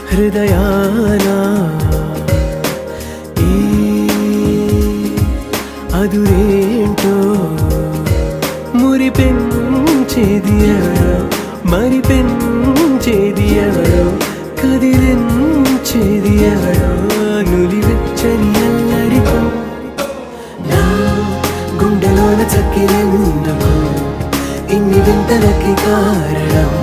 హృదయాన ఈ అదురేంటో మురిపెంచేది ఎవరో మరిపెంచేది ఎవరో కదిలించేది ఎవరో నులివెచ్చని అల్లరితో నా గుండెలోన చక్కిరెందుకు ఇన్ని వింతలకి కారణం